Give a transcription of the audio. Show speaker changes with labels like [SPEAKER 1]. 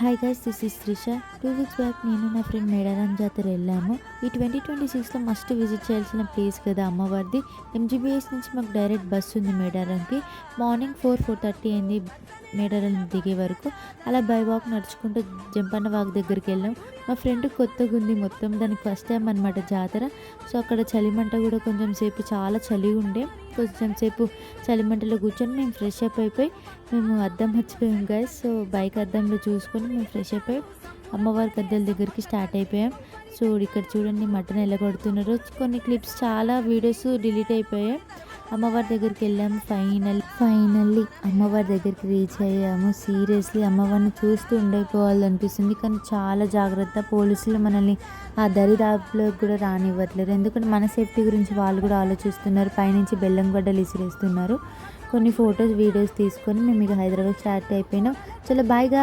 [SPEAKER 1] Hi guys, this is Trisha. 2 weeks back నేను నా friend Medaram జాతర వెళ్ళాము. ఈ 2026లో మస్ట్ విజిట్ చేయాల్సిన ప్లేస్ కదా అమ్మవారిది. ఎంజీబీఎస్ నుంచి మాకు డైరెక్ట్ బస్సు ఉంది మేడారంకి. మార్నింగ్ 4:30 అయింది మేడారం దిగే వరకు. అలా బై వాక్ నడుచుకుంటూ జంపన్న వాక్ దగ్గరికి వెళ్ళాం. మా ఫ్రెండ్ కొత్తగా ఉంది మొత్తం, దానికి ఫస్ట్ టైం అనమాట జాతర. సో అక్కడ చలిమంట కూడా కొంచెం సేపు చాలా చలి ఉండే. కొంచెం సేపు చలిమంటలో కూర్చొని మేము ఫ్రెష్ అప్ అయిపోయి మేము అద్దం మర్చిపోయాం గైస్. సో బైక్ అద్దంలో చూసుకొని మేము ఫ్రెష్ అయిపోయి అమ్మవారి గద్దెల దగ్గరికి స్టార్ట్ అయిపోయాం. సో ఇక్కడ చూడండి మటన్ ఎలా కొడుతున్నారో. కొన్ని క్లిప్స్ చాలా వీడియోస్ డిలీట్ అయిపోయాయి. అమ్మవారి దగ్గరికి వెళ్ళాము. ఫైనల్లీ అమ్మవారి దగ్గరికి రీచ్ అయ్యాము. సీరియస్లీ అమ్మవారిని చూస్తూ ఉండిపోవాలనిపిస్తుంది, కానీ చాలా జాగ్రత్త. పోలీసులు మనల్ని ఆ దరిదాపులోకి కూడా రానివ్వట్లేదు, ఎందుకంటే మన సేఫ్టీ గురించి వాళ్ళు కూడా ఆలోచిస్తున్నారు. పైనుంచి బెల్లం గడ్డలు ఇసిరేస్తున్నారు. కొన్ని ఫొటోస్ వీడియోస్ తీసుకొని మేము ఇక హైదరాబాద్ స్టార్ట్ అయిపోయినాం. చలో బాయ్ గా.